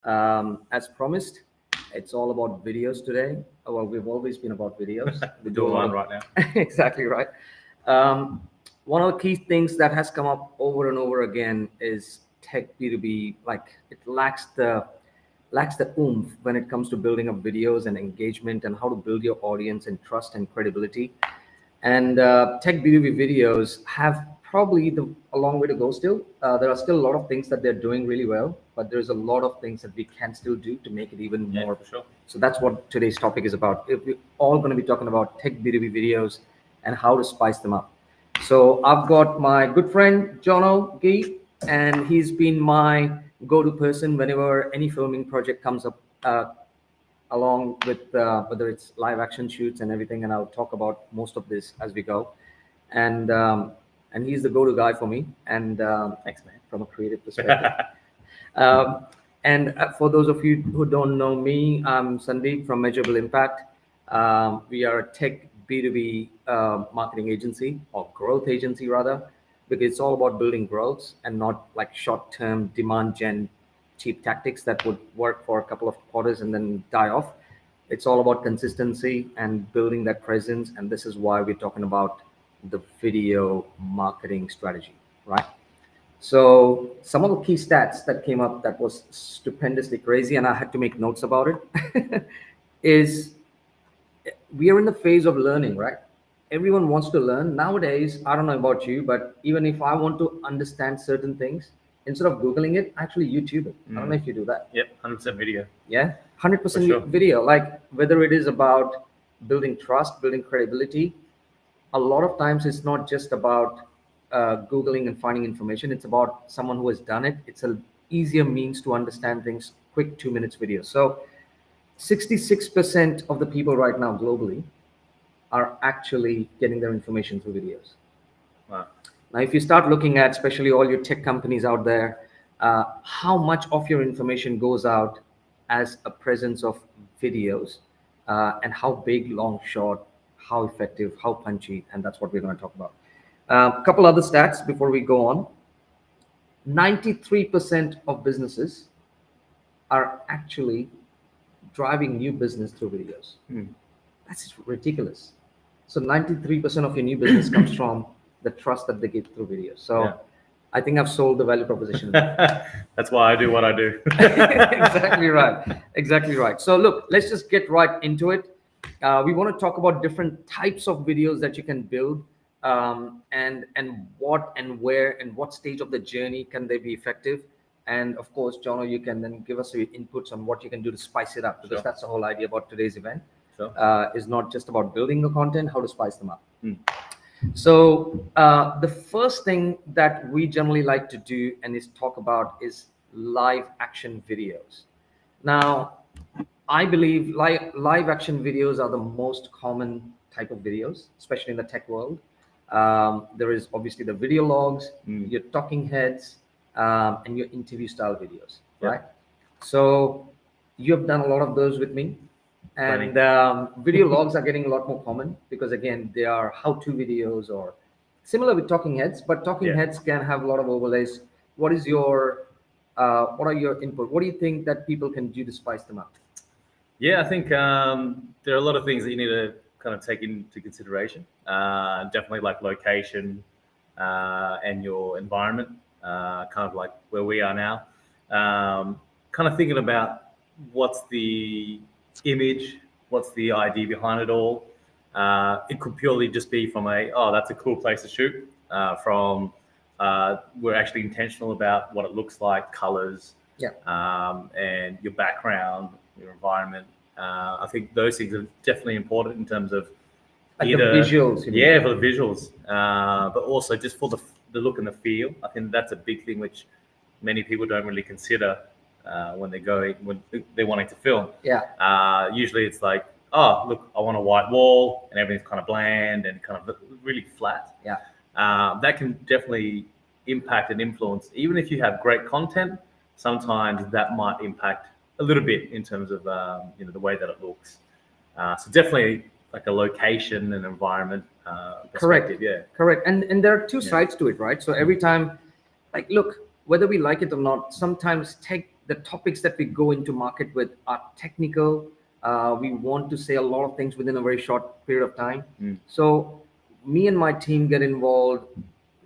As promised, it's all about videos today. Well, we've always been about videos. We do one right now. Exactly right. Um, One of the key things that has come up over and over again is tech B2B. Like it lacks the oomph when it comes to building up videos and engagement and how to build your audience and trust and credibility. And tech B2B videos have probably a long way to go still. There are still a lot of things that they're doing really well, but there's a lot of things that we can still do to make it even Yeah, more. for sure. So that's what today's topic is about. We're all going to be talking about tech B2B videos and how to spice them up. So I've got my good friend Jono G, and he's been my go-to person whenever any filming project comes up. Along with whether it's live action shoots and everything, and I'll talk about most of this as we go. And and he's the go-to guy for me, and Thanks, man. from a creative perspective. um, and for those of you who don't know me, I'm Sandeep from Measurable Impact. We are a tech B2B marketing agency, or growth agency rather, because it's all about building growths and not like short-term demand gen cheap tactics that would work for a couple of quarters and then die off. It's all about consistency and building that presence. And this is why we're talking about the video marketing strategy, right? So some of the key stats that came up that was stupendously crazy, and I had to make notes about it, is we are in the phase of learning, right? Everyone wants to learn nowadays. I don't know about you, but even if I want to understand certain things, instead of googling it, I actually YouTube it. I don't know if you do that. Yep, 100% video. Yeah, 100% For sure. video. Like whether it is about building trust, building credibility, a lot of times it's not just about googling and finding information. It's about someone who has done it. It's a easier means to understand things. Quick 2 minutes video. So 66% of the people right now globally are actually getting their information through videos. Wow. Now, if you start looking at, especially all your tech companies out there, how much of your information goes out as a presence of videos, and how big, long, short, how effective, how punchy, and that's what we're going to talk about. A couple other stats before we go on. 93% of businesses are actually driving new business through videos. That's ridiculous. So 93% of your new business comes from the trust that they get through videos. So Yeah. I think I've sold the value proposition. That's why I do what I do. Exactly right. Exactly right. So look, let's just get right into it. We want to talk about different types of videos that you can build, and what and where and what stage of the journey can they be effective. And of course, Jono, you can then give us your inputs on what you can do to spice it up, because Sure. that's the whole idea about today's event. Sure. Is not just about building the content, how to spice them up. Mm. So the first thing that we generally like to do and is talk about is live action videos. Now, I believe live action videos are the most common type of videos, especially in the tech world. There is obviously the video logs, your talking heads, and your interview style videos, Yeah. right? So you have done a lot of those with me. And video logs are getting a lot more common because, again, they are how-to videos or similar with talking heads, but talking Yeah. heads can have a lot of overlays. What are your input? What do you think that people can do to spice them up? Yeah, I think there are a lot of things that you need to kind of take into consideration. Definitely like location and your environment, kind of like where we are now. Kind of thinking about what's the image, what's the idea behind it all. It could purely just be from that's a cool place to shoot, from we're actually intentional about what it looks like, colors, Yeah. and your background, your environment. I think those things are definitely important in terms of Like the visuals, you mean? for the visuals, but also just for the look and the feel. I think that's a big thing which many people don't really consider when they're wanting to film. Yeah. Usually it's like, oh, look, I want a white wall and everything's kind of bland and kind of really flat. Yeah. That can definitely impact and influence. Even if you have great content, sometimes that might impact a little bit in terms of the way that it looks. So definitely like a location and environment perspective. Correct. Yeah. Correct. And there are two sides to it, right? So every time, like, look, whether we like it or not, sometimes the topics that we go into market with are technical. We want to say a lot of things within a very short period of time. So me and my team get involved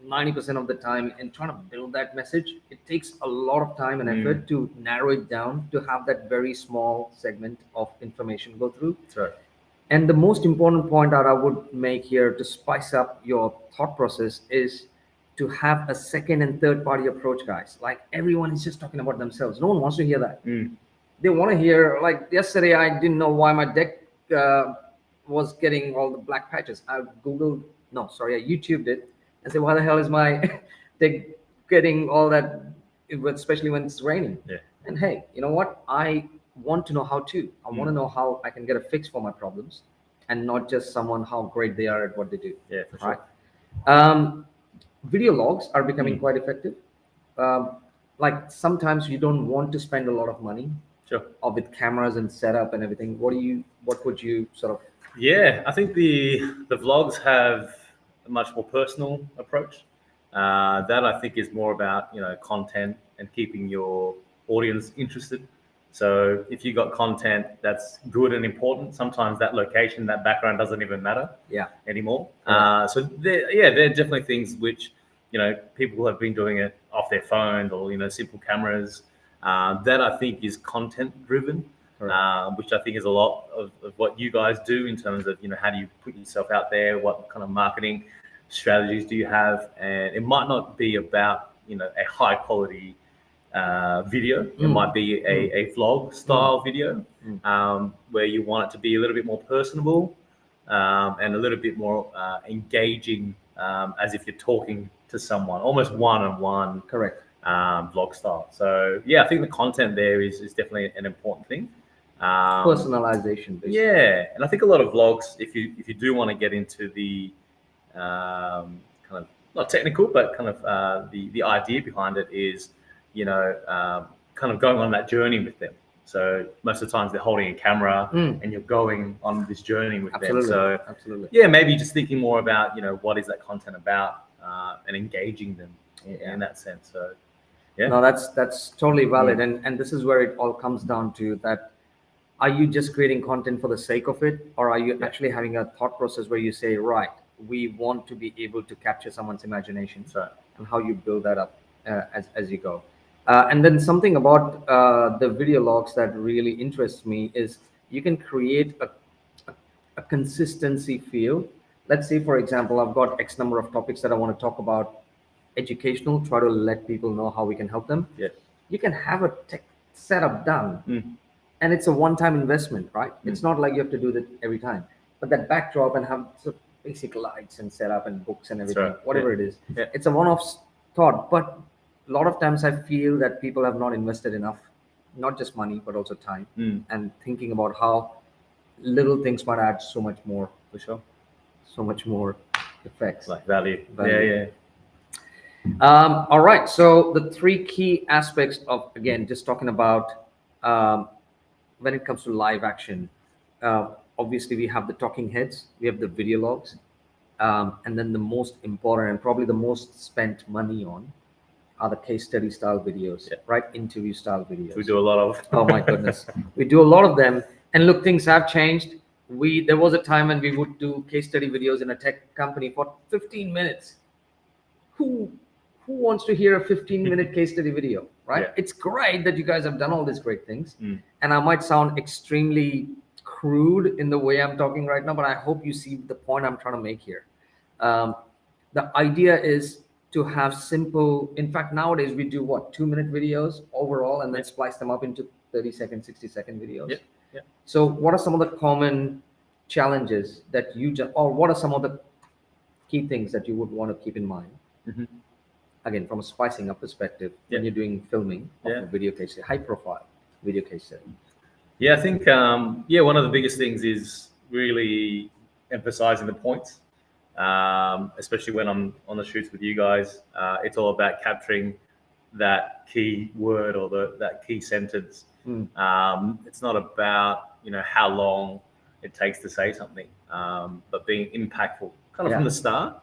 90% of the time in trying to build that message. It takes a lot of time and effort to narrow it down to have that very small segment of information go through. That's right. And the most important point that I would make here to spice up your thought process is to have a second and third party approach, guys. Like everyone is just talking about themselves. No one wants to hear that. They want to hear, like yesterday, I didn't know why my deck was getting all the black patches. I YouTubed it and said, why the hell is my deck getting all that, especially when it's raining? Yeah. And hey, you know what? I want to know how to. I want to know how I can get a fix for my problems, and not just someone how great they are at what they do. Yeah, for sure. Right. Video logs are becoming quite effective. Like sometimes you don't want to spend a lot of money, Sure. or with cameras and setup and everything. What would you sort of? Yeah, I think the vlogs have a much more personal approach. That I think is more about content and keeping your audience interested. So if you got content that's good and important, sometimes that location, that background doesn't even matter anymore. So they're definitely things which people have been doing it off their phones or simple cameras. That I think is content driven. Which I think is a lot of what you guys do in terms of how do you put yourself out there, what kind of marketing strategies do you have, and it might not be about a high quality video. It might be a vlog style video where you want it to be a little bit more personable and a little bit more engaging, as if you're talking to someone, almost one-on-one. Correct. Vlog style. So I think the content there is definitely an important thing. Personalization, basically. Yeah, and I think a lot of vlogs, if you do want to get into the kind of not technical, but kind of the idea behind it is, kind of going on that journey with them. So most of the times they're holding a camera and you're going on this journey with them. So absolutely. Yeah, maybe just thinking more about what is that content about and engaging them in that sense. So yeah. No, that's totally valid, and this is where it all comes down to that. Are you just creating content for the sake of it, or are you actually having a thought process where you say, right, we want to be able to capture someone's imagination, and how you build that up as you go. And then something about the video logs that really interests me is you can create a consistency feel. Let's say, for example, I've got X number of topics that I want to talk about, educational, try to let people know how we can help them. Yes. You can have a tech setup done. And it's a one-time investment, right? It's not like you have to do that every time. But that backdrop and have sort of basic lights and setup and books and everything, whatever it is, it's a one-off thought. But a lot of times I feel that people have not invested enough, not just money, but also time, and thinking about how little things might add so much more, For sure. so much more effects. Like value. Value. All right. So the three key aspects of, again, just talking about when it comes to live action, obviously we have the talking heads, we have the video logs, and then the most important and probably the most spent money on are the case study style videos, right? Interview style videos. We do a lot of. Oh my goodness. We do a lot of them. And look, things have changed. There was a time when we would do case study videos in a tech company for 15 minutes. Who wants to hear a 15-minute case study video, right? It's great that you guys have done all these great things. And I might sound extremely crude in the way I'm talking right now, but I hope you see the point I'm trying to make here. The idea is to have simple, in fact, nowadays we do 2-minute videos overall, and then splice them up into 30-second, 60-second videos. So what are some of the common challenges that or what are some of the key things that you would want to keep in mind? Again, from a spicing up perspective, when you're doing filming of a video case study, high profile video case study. Yeah, I think one of the biggest things is really emphasizing the points, especially when I'm on the shoots with you guys. It's all about capturing that key word or that key sentence. It's not about how long it takes to say something, but being impactful kind of from the start.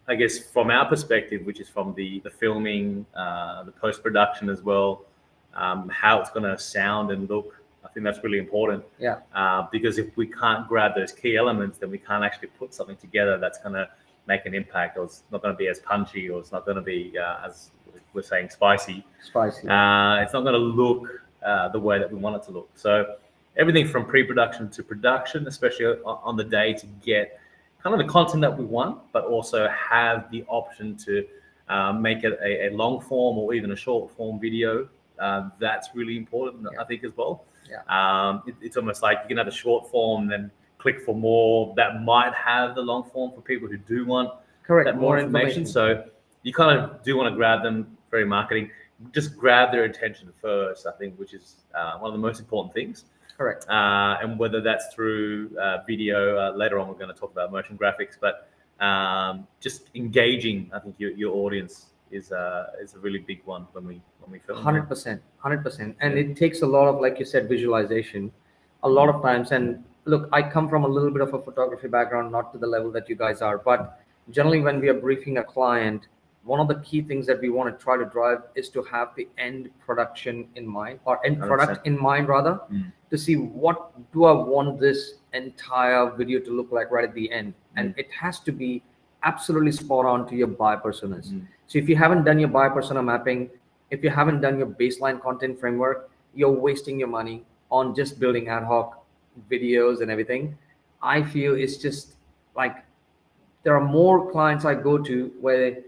I guess from our perspective, which is from the filming, the post-production as well, how it's going to sound and look. I think that's really important. Yeah. Because if we can't grab those key elements, then we can't actually put something together that's going to make an impact, or it's not going to be as punchy, or it's not going to be as we're saying spicy. Spicy. It's not going to look the way that we want it to look. So everything from pre-production to production, especially on the day, to get kind of the content that we want, but also have the option to make it a long form or even a short form video. That's really important, I think, as well. Yeah. It's almost like you can have a short form, then click for more. That might have the long form for people who do want that more information. So you kind of do want to grab them, very marketing. Just grab their attention first, I think, which is one of the most important things. Correct. And whether that's through video, later on we're going to talk about motion graphics, but just engaging, I think, your audience is a really big one when we film. 100%. And it takes a lot of, like you said, visualization a lot of times. And look, I come from a little bit of a photography background, not to the level that you guys are, but generally when we are briefing a client, one of the key things that we want to try to drive is to have the end production in mind, or end product 100%. In mind rather, to see what do I want this entire video to look like right at the end. And it has to be absolutely spot on to your buyer personas. So if you haven't done your buyer persona mapping, if you haven't done your baseline content framework, you're wasting your money on just building ad hoc videos and everything. I feel it's just like, there are more clients I go to where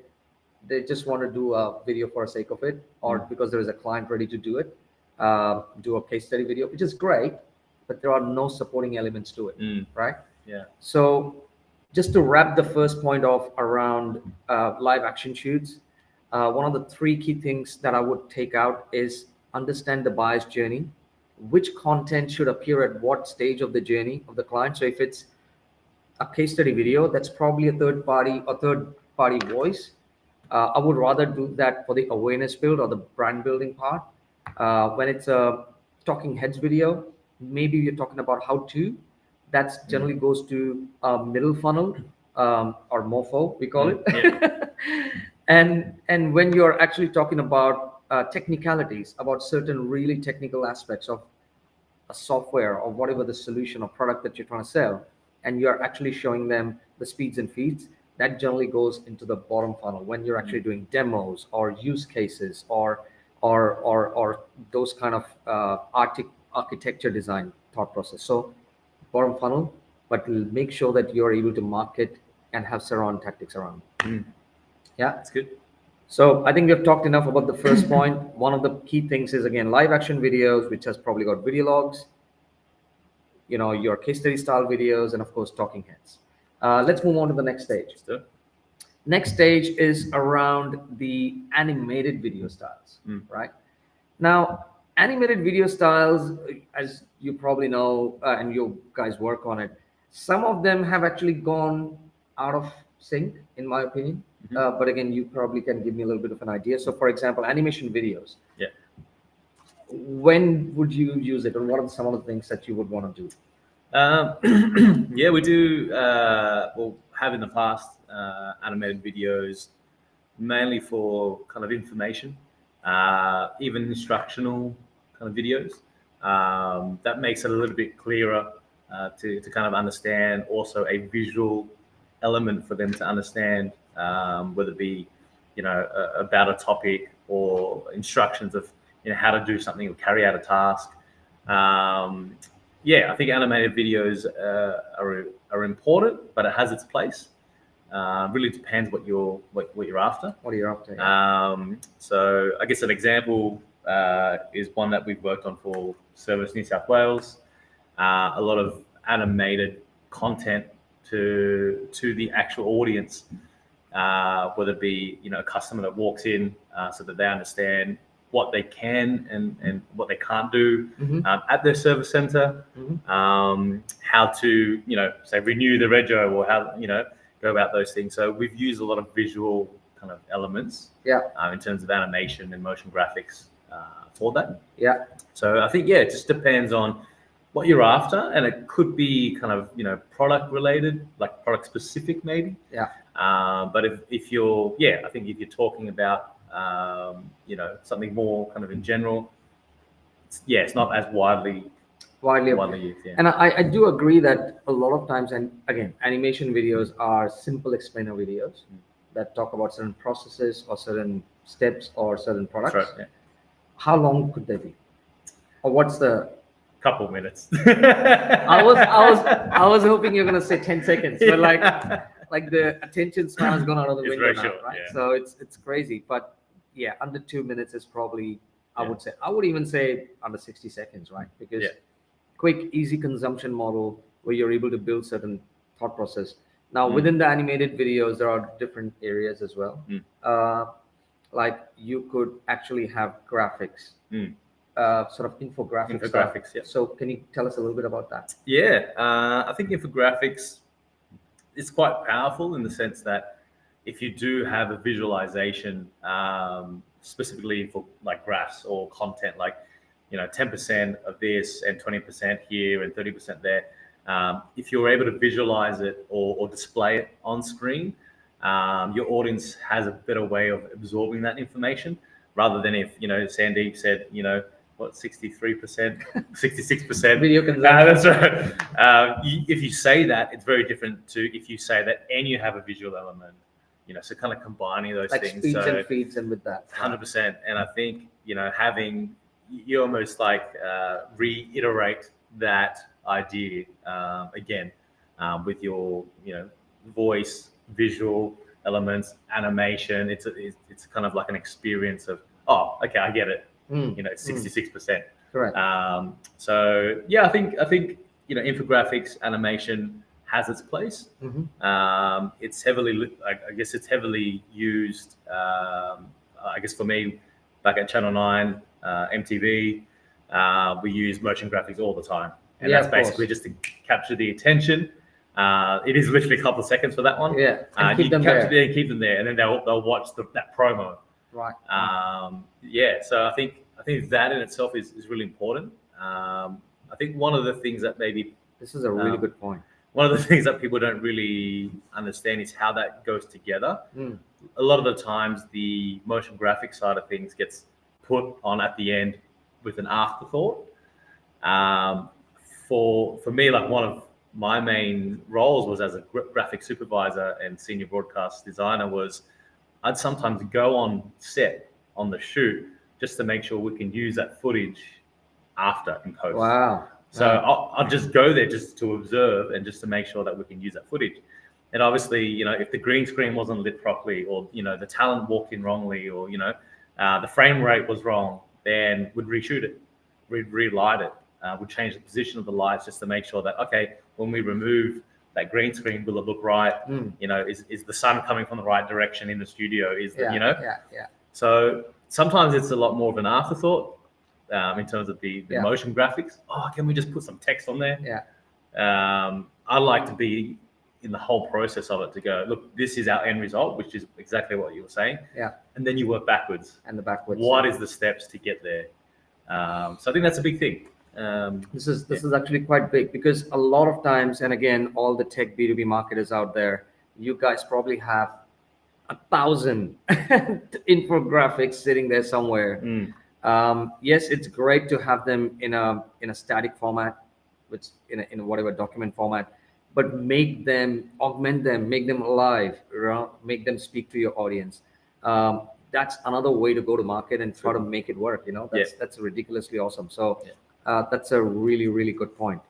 they just want to do a video for the sake of it, or because there is a client ready to do it, do a case study video, which is great, but there are no supporting elements to it, right? Yeah. So just to wrap the first point off around live action shoots, one of the three key things that I would take out is understand the buyer's journey, which content should appear at what stage of the journey of the client. So if it's a case study video, that's probably a third party voice. I would rather do that for the awareness build or the brand building part. When it's a talking heads video, maybe you're talking about how to, that generally goes to middle funnel, or MOFO, we call it. Yeah. And when you're actually talking about technicalities, about certain really technical aspects of a software or whatever the solution or product that you're trying to sell, and you're actually showing them the speeds and feeds, that generally goes into the bottom funnel when you're actually doing demos or use cases or those kind of architecture design thought process. So bottom funnel, but make sure that you're able to market and have surround tactics around. Yeah, that's good. So I think we've talked enough about the first point. One of the key things is, again, live action videos, which has probably got video logs, your case study style videos, and of course talking heads. Let's move on to the next stage. Next stage is around the animated video styles, right? Now, animated video styles, as you probably know, and you guys work on it, some of them have actually gone out of sync, in my opinion. But again, you probably can give me a little bit of an idea. So for example, animation videos. Yeah. When would you use it, and what are some of the things that you would want to do? Yeah, we do. Well, have in the past animated videos, mainly for kind of information, even instructional kind of videos. That makes it a little bit clearer to kind of understand. Also, a visual element for them to understand, whether it be about a topic or instructions of how to do something or carry out a task. Yeah, I think animated videos are important, but it has its place. Really depends what you're after. What are you after? So I guess an example is one that we've worked on for Service New South Wales. A lot of animated content to the actual audience, whether it be a customer that walks in, so that they understand what they can and what they can't do at their service center, how to say renew the rego, or how go about those things. So we've used a lot of visual kind of elements, in terms of animation and motion graphics for that. Yeah. So I think it just depends on what you're after, and it could be kind of product related, like product specific maybe. Yeah. But if you're I think if you're talking about something more kind of in general, it's not as widely used. Yeah. And I do agree that a lot of times, and again, animation videos are simple explainer videos that talk about certain processes or certain steps or certain products. That's right. Yeah. How long could they be? Or what's the Couple minutes. I was hoping you're gonna say 10 seconds, but like the attention span has gone out of the It's window very now, short, right? yeah. So it's crazy. But yeah, under 2 minutes is probably I Yeah. would say. I would even say under 60 seconds, right? Because Yeah. quick, easy consumption model where you're able to build certain thought process. Now, Mm. within the animated videos, there are different areas as well. Mm. Like you could actually have graphics, Mm. sort of infographics. Infographics, yeah. So, can you tell us a little bit about that? Yeah, I think infographics is quite powerful in the sense that if you do have a visualization, specifically for like graphs or content, like 10% of this and 20% here and 30% there, if you're able to visualize it or display it on screen, your audience has a better way of absorbing that information rather than if Sandeep said what 63%, 66% Video consumption. That's right. If you say that, it's very different to if you say that and you have a visual element. So kind of combining those Like things. speeds So and feeds, and with that, 100%. And I think having you almost like reiterate that idea again with your voice, visual elements, animation. It's kind of like an experience of okay, I get it. It's 66%. correct. So yeah, I think infographics animation has its place. It's heavily, I guess, it's heavily used. I guess for me, back at Channel 9, MTV, we use motion graphics all the time, and Yeah, that's of course. basically just to capture the attention. It is literally a couple of seconds for that one. Yeah, and keep you them capture there. and keep them there, and then they'll watch that promo. Right. Yeah, so I think that in itself is really important. I think one of the things that maybe This is a really good point. one of the things that people don't really understand is how that goes together. Mm. A lot of the times, the motion graphic side of things gets put on at the end with an afterthought. For me, like one of my main roles was as a graphic supervisor and senior broadcast designer was I'd sometimes go on set on the shoot just to make sure we can use that footage after in post. Wow. So I'll just go there just to observe and just to make sure that we can use that footage. And obviously, if the green screen wasn't lit properly or, the talent walked in wrongly or, the frame rate was wrong, then we'd reshoot it, we'd relight it, we'd change the position of the lights just to make sure that, okay, when we remove that green screen, will it look right? Is the sun coming from the right direction in the studio? Yeah. So sometimes it's a lot more of an afterthought in terms of the motion graphics. Can we just put some text on there? Yeah. I like to be in the whole process of it to go, look, this is our end result, which is exactly what you were saying. Yeah. And then you work backwards. And the backwards. What is the steps to get there? So I think that's a big thing. This is actually quite big because a lot of times, and again, all the tech B2B marketers out there, you guys probably have 1,000 infographics sitting there somewhere. Yes, it's great to have them in a static format, which in whatever document format, but augment them, make them alive, make them speak to your audience. That's another way to go to market and try to make it work. That's ridiculously awesome. So that's a really, really good point.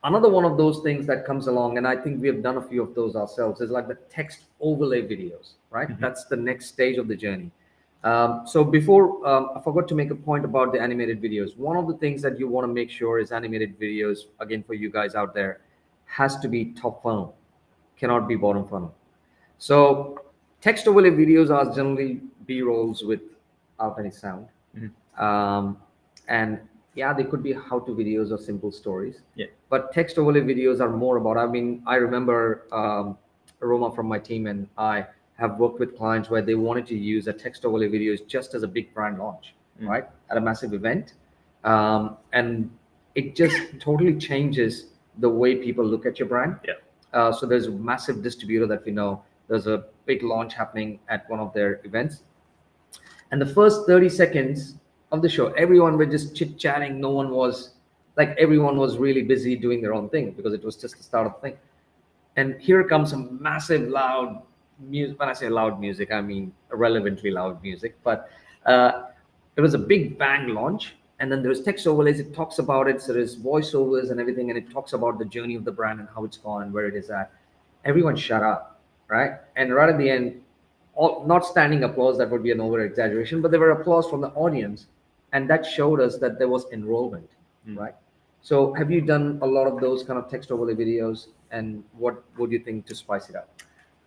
Another one of those things that comes along, and I think we have done a few of those ourselves, is like the text overlay videos, right? That's the next stage of the journey. So before, I forgot to make a point about the animated videos. One of the things that you want to make sure is animated videos, again, for you guys out there, has to be top funnel, cannot be bottom funnel. So text overlay videos are generally B-rolls without any sound. And yeah, they could be how-to videos or simple stories. Yeah. But text overlay videos are more about, I remember Roma from my team and I have worked with clients where they wanted to use a text overlay videos just as a big brand launch, right? At a massive event. And it just totally changes the way people look at your brand. Yeah. So there's a massive distributor that we know. There's a big launch happening at one of their events. And the first 30 seconds of the show, everyone were just chit chatting. No one was like, everyone was really busy doing their own thing because it was just the start of the thing. And here comes some massive loud music. When I say loud music, I mean irrelevantly loud music. But it was a big bang launch. And then there's text overlays. It talks about it. So there's voiceovers and everything. And it talks about the journey of the brand and how it's gone and where it is at. Everyone shut up, right? And right at the end, all, not standing applause, that would be an over exaggeration, but there were applause from the audience. And that showed us that there was enrollment, right? So have you done a lot of those kind of text overlay videos? And what would you think to spice it up?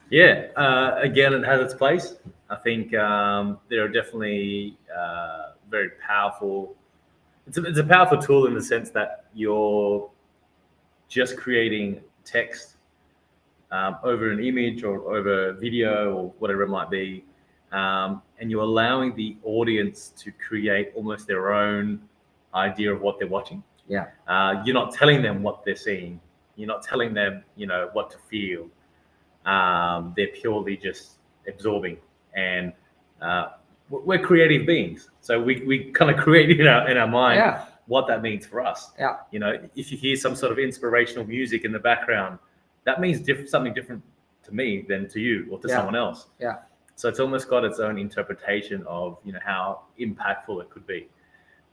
Yeah, again, it has its place. I think there are definitely very powerful. It's a powerful tool in the sense that you're just creating text over an image or over video or whatever it might be, and you're allowing the audience to create almost their own idea of what they're watching. Yeah. You're not telling them what they're seeing. You're not telling them, what to feel. They're purely just absorbing, and we're creative beings, so we kind of create in our mind what that means for us. Yeah. If you hear some sort of inspirational music in the background, that means something different to me than to you or to someone else. Yeah. So it's almost got its own interpretation of how impactful it could be.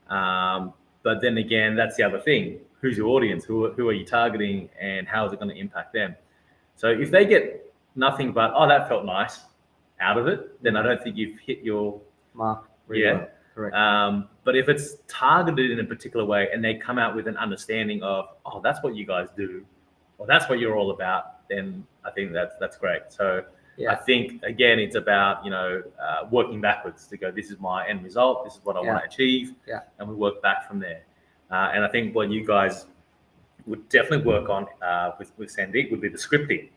But then again, that's the other thing. Who's your audience? Who are you targeting, and how is it going to impact them? So if they get nothing but, oh, that felt nice out of it, then I don't think you've hit your mark. Really well. Correct. But if it's targeted in a particular way and they come out with an understanding of, oh, that's what you guys do, or that's what you're all about, then I think that's great. So I think, again, it's about, working backwards to go, this is my end result, this is what I want to achieve, and we work back from there. And I think what you guys would definitely work on with Sandeep would be the scripting.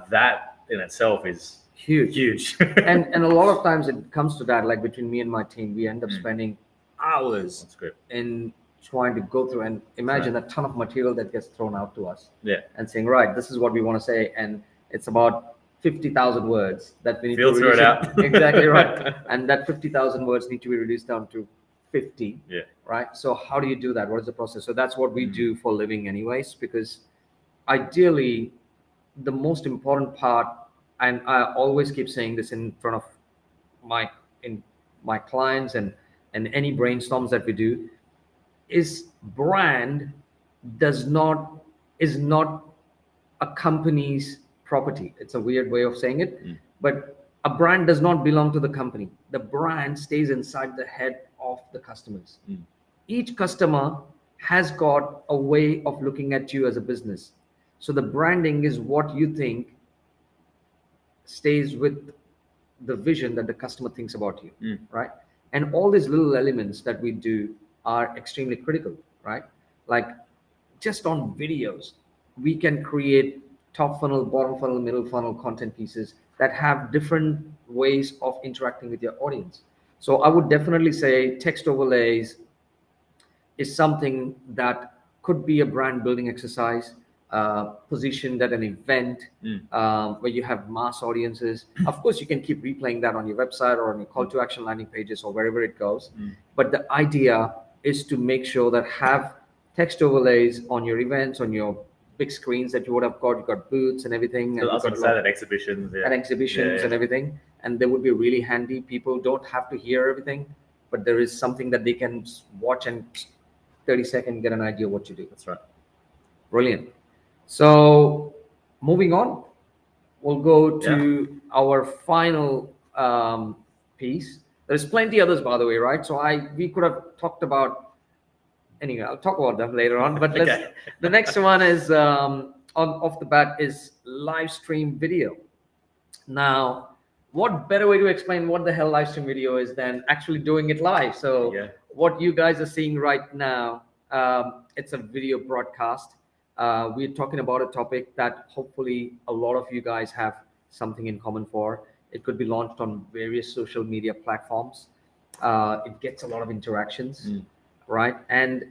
That in itself is huge. and a lot of times it comes to that, like between me and my team, we end up spending hours in trying to go through and imagine a ton of material that gets thrown out to us. And saying, right, this is what we want to say. And it's about 50,000 words that we need to filter it out. Exactly right. And that 50,000 words need to be reduced down to 50. Right. So how do you do that? What is the process? So that's what we do for a living anyways, because ideally the most important part, and I always keep saying this in front of my clients and any brainstorms that we do, is brand is not a company's property. It's a weird way of saying it, but a brand does not belong to the company. The brand stays inside the head of the customers. Each customer has got a way of looking at you as a business. So the branding is what you think stays with the vision that the customer thinks about you, right? And all these little elements that we do are extremely critical, right? Like just on videos, we can create top funnel, bottom funnel, middle funnel content pieces that have different ways of interacting with your audience. So I would definitely say text overlays is something that could be a brand building exercise, positioned at an event where you have mass audiences. Of course, you can keep replaying that on your website or on your call to action landing pages or wherever it goes. But the idea is to make sure that have text overlays on your events, on your big screens that you would have got. You got booths and everything. So I was going to say that exhibitions. And everything. And they would be really handy. People don't have to hear everything, but there is something that they can watch and 30 seconds get an idea what you do. That's right. Brilliant. So moving on, we'll go to our final piece. There's plenty others, by the way, right? So we could have talked about, anyway, I'll talk about them later on. But the next one is off the bat is live stream video. Now, what better way to explain what the hell live stream video is than actually doing it live? So what you guys are seeing right now, it's a video broadcast. We're talking about a topic that hopefully a lot of you guys have something in common for. It could be launched on various social media platforms. It gets a lot of interactions, right? And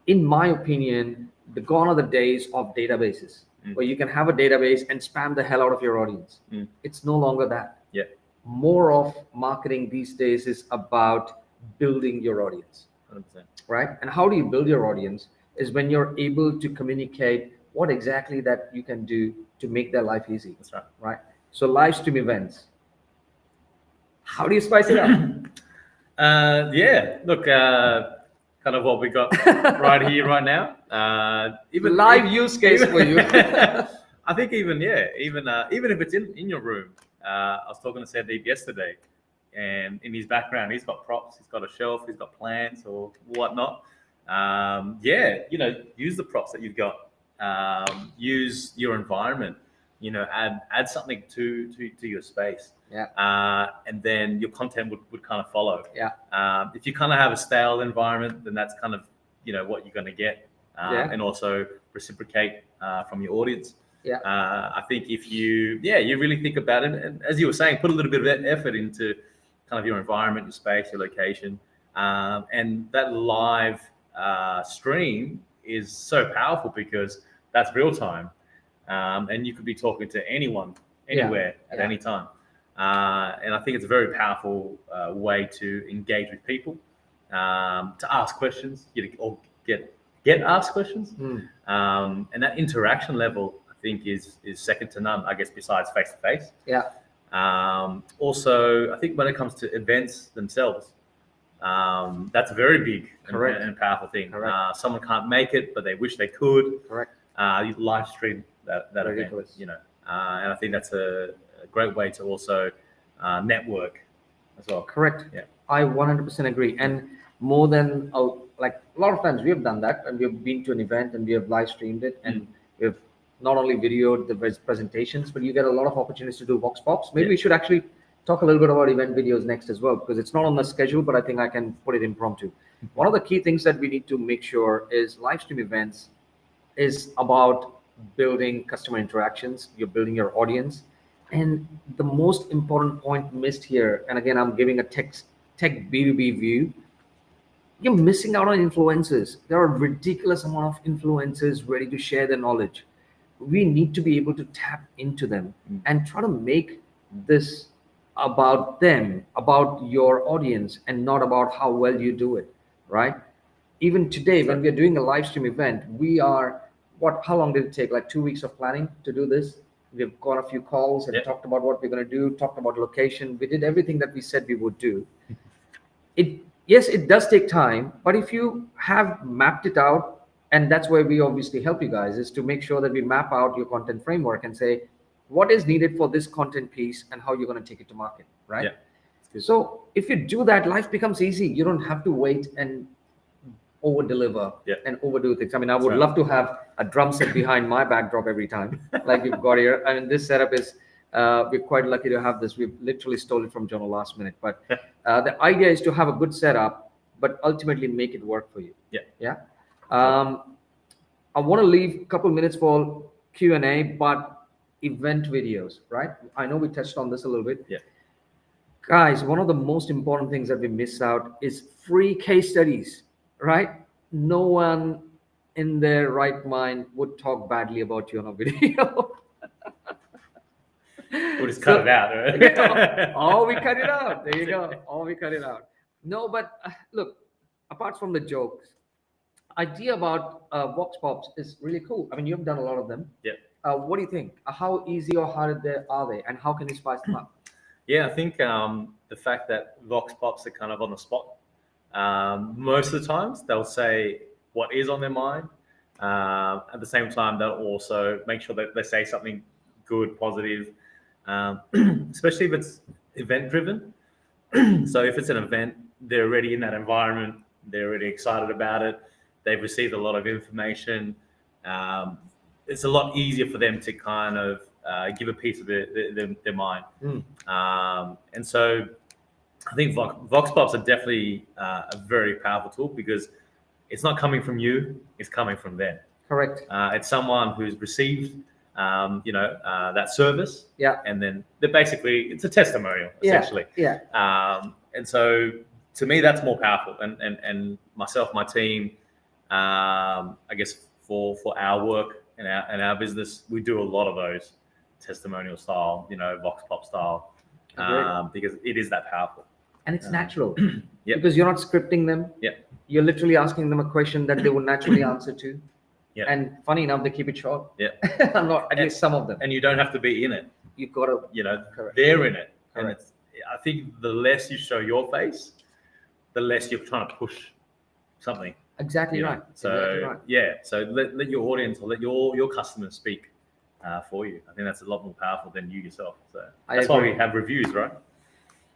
in my opinion, gone are the days of databases where you can have a database and spam the hell out of your audience. It's no longer that. More of marketing these days is about building your audience, 100%. right? And how do you build your audience is when you're able to communicate what exactly that you can do to make their life easy, That's right. right? So live stream events. How do you spice it up? Yeah, look, kind of what we got right here, right now. Even Live use case for you. I think even if it's in your room. I was talking to Sandeep yesterday, and in his background, he's got props, he's got a shelf, he's got plants or whatnot. Yeah, use the props that you've got. Use your environment. Add something to your space. Yeah. And then your content would kind of follow. Yeah. If you kind of have a stale environment, then that's kind of what you're going to get, Yeah. and also reciprocate from your audience. Yeah. I think if you really think about it, and as you were saying, put a little bit of effort into kind of your environment, your space, your location, and that live stream is so powerful because that's real time, and you could be talking to anyone, anywhere, at any time. And I think it's a very powerful way to engage with people, to ask questions, get asked questions, and that interaction level, I think, is second to none, I guess, besides face to face. Yeah. Also, I think when it comes to events themselves, that's a very big and powerful thing. Someone can't make it, but they wish they could. Correct. You live stream that event, and I think that's a great way to also network as well. Correct. Yeah. I 100% agree. And more than like a lot of times we have done that, and we have been to an event and we have live streamed it, and we have not only videoed the presentations, but you get a lot of opportunities to do vox pops. Maybe we should actually talk a little bit about event videos next as well, because it's not on the schedule, but I think I can put it impromptu. One of the key things that we need to make sure is live stream events is about building customer interactions. You're building your audience. And the most important point missed here, and again, I'm giving a tech B2B view, you're missing out on influencers. There are a ridiculous amount of influencers ready to share their knowledge. We need to be able to tap into them and try to make this about them, about your audience, and not about how well you do it, right? Even today, when we're doing a live stream event, we are, how long did it take? Like 2 weeks of planning to do this? We've got a few calls and talked about what we're going to do, talked about location. We did everything that we said we would do. Yes, it does take time, but if you have mapped it out, and that's where we obviously help you guys, is to make sure that we map out your content framework and say, what is needed for this content piece and how you're going to take it to market, right? Yeah. So if you do that, life becomes easy. You don't have to wait and over deliver and overdo things. I mean, I would love to have a drum set behind my backdrop every time, like we've got here. I mean, this setup is, we're quite lucky to have this. We've literally stole it from Jono last minute. But the idea is to have a good setup, but ultimately make it work for you. Yeah. I want to leave a couple minutes for Q&A, but event videos, right? I know we touched on this a little bit. Yeah. Guys, one of the most important things that we miss out is free case studies, right? No one in their right mind would talk badly about you on a video. We'll just cut it out, right? Oh, we cut it out. There you go. Oh, we cut it out. No, but look, apart from the jokes, idea about vox pops is really cool. I mean, you've done a lot of them. Yeah. What do you think? How easy or hard are they, and how can you spice them up? Yeah, I think the fact that vox pops are kind of on the spot. Most of the times they'll say what is on their mind. At the same time, they'll also make sure that they say something good, positive, especially if it's event driven. So if it's an event, they're already in that environment, they're already excited about it, they've received a lot of information. It's a lot easier for them to kind of give a piece of their mind. And so I think vox pops are definitely a very powerful tool because it's not coming from you, it's coming from them. Correct. It's someone who's received that service. Yeah. And then they're basically, it's a testimonial, essentially. Yeah. And so to me, that's more powerful. And myself, my team, I guess for our work and our business, we do a lot of those testimonial style, vox pop style, because it is that powerful. and it's natural Yep. because you're not scripting them. Yeah. You're literally asking them a question that they would naturally answer to. Yeah. And funny enough, they keep it short. Yeah. Not at least some of them. And you don't have to be in it. You've got to, You know, Correct. they're in it. And Correct. I think the less you show your face, the less you're trying to push something. exactly You know? right. So Exactly right. yeah, so let your audience or let your customers speak for you. I think that's a lot more powerful than you yourself. So that's why we have reviews, right?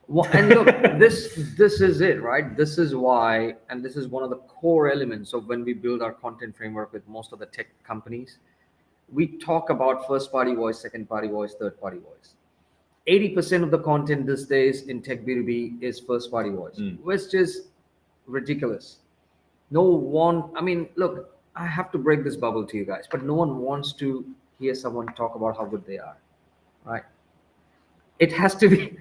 Well, and look, this is it, right? This is why, and this is one of the core elements of when we build our content framework with most of the tech companies. We talk about first party voice, second party voice, third party voice. 80% of the content these days in tech B2B is first party voice, which is ridiculous. No one, I mean, look, I have to break this bubble to you guys, but no one wants to hear someone talk about how good they are, right? It has to be.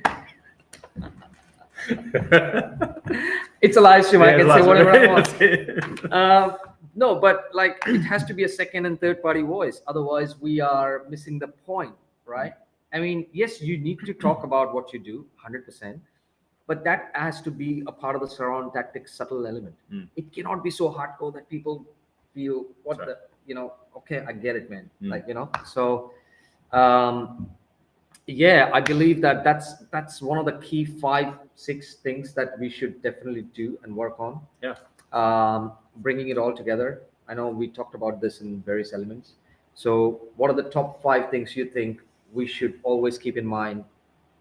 It's a live stream. I can say whatever I want. No, but like it has to be a second and third party voice. Otherwise, we are missing the point, right? I mean, yes, you need to talk about what you do, 100%, but that has to be a part of the surround tactics subtle element. It cannot be so hardcore that people feel what That's the okay, I get it, man. Like so. Yeah, I believe that that's one of the key 5-6 things that we should definitely do and work on. Yeah. Bringing it all together. I know we talked about this in various elements. So what are the top 5 things you think we should always keep in mind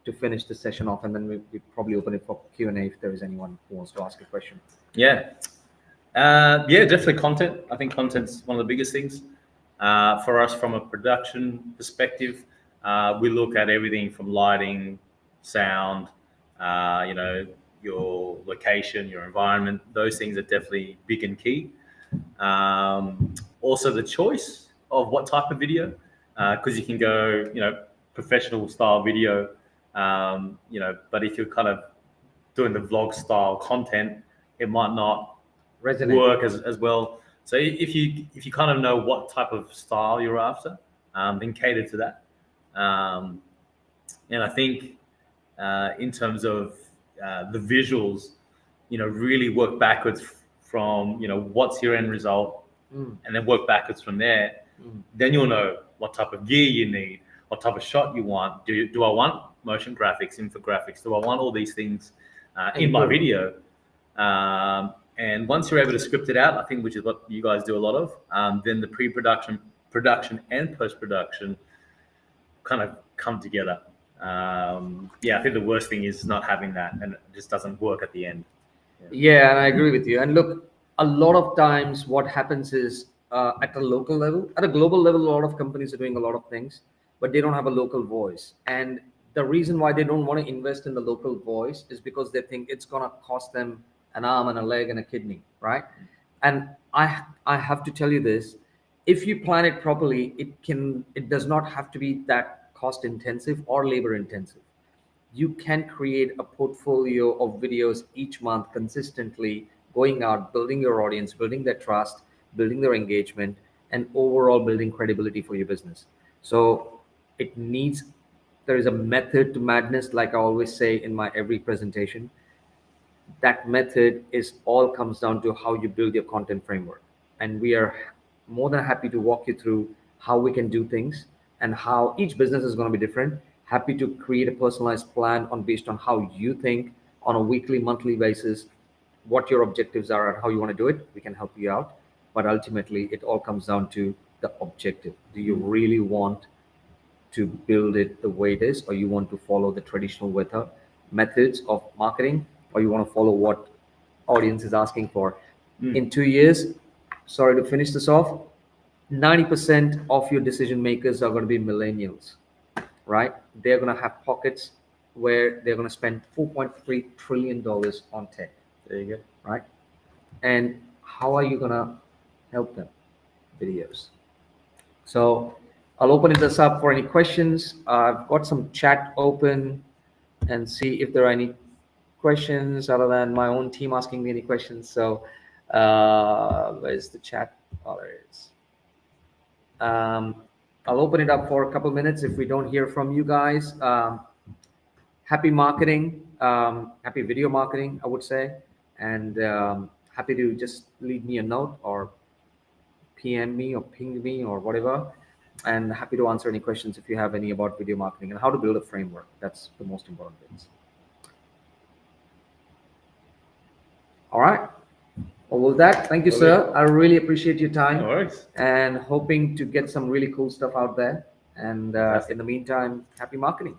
to finish the session off? And then we probably open it for Q&A if there is anyone who wants to ask a question. Yeah. Yeah, definitely content. I think content's one of the biggest things. For us, from a production perspective, we look at everything from lighting, sound, your location, your environment. Those things are definitely big and key. Also, the choice of what type of video, because you can go, professional style video, but if you're kind of doing the vlog style content, it might not Resonate. work as well. So if you kind of know what type of style you're after, then cater to that. And I think in terms of the visuals, really work backwards from what's your end result, and then work backwards from there. Then you'll know what type of gear you need, what type of shot you want. Do I want motion graphics, infographics? Do I want all these things in my video? And once you're able to script it out, I think, which is what you guys do a lot of, then the pre-production, production, and post-production kind of come together. I think the worst thing is not having that, and it just doesn't work at the end. Yeah, and I agree with you. And look, a lot of times what happens is at a local level, at a global level, a lot of companies are doing a lot of things, but they don't have a local voice. And the reason why they don't want to invest in the local voice is because they think it's going to cost them an arm and a leg and a kidney, right? And I have to tell you this, if you plan it properly, it does not have to be that cost intensive or labor intensive. You can create a portfolio of videos each month consistently, going out, building your audience, building their trust, building their engagement, and overall building credibility for your business. So there is a method to madness, like I always say in my every presentation. That method comes down to how you build your content framework. And we are more than happy to walk you through how we can do things and how each business is going to be different. Happy to create a personalized plan based on how you think on a weekly, monthly basis, what your objectives are and how you want to do it. We can help you out. But ultimately, it all comes down to the objective. Do you really want to build it the way it is, or you want to follow the traditional methods of marketing, or you want to follow what audience is asking for? In 2 years, sorry to finish this off, 90% of your decision makers are going to be millennials, right? They're going to have pockets where they're going to spend $4.3 trillion on tech. There you go. Right? And how are you going to help them? Videos. So I'll open this up for any questions. I've got some chat open and see if there are any questions other than my own team asking me any questions. So where's the chat? Oh, there it is. I'll open it up for a couple minutes if we don't hear from you guys. Happy marketing. happy video marketing, I would say, and happy to just leave me a note or PM me or ping me or whatever. And happy to answer any questions if you have any about video marketing and how to build a framework. That's the most important things. All right. Well, with that, thank you, sir. I really appreciate your time. No worries. And hoping to get some really cool stuff out there. And in the meantime, happy marketing.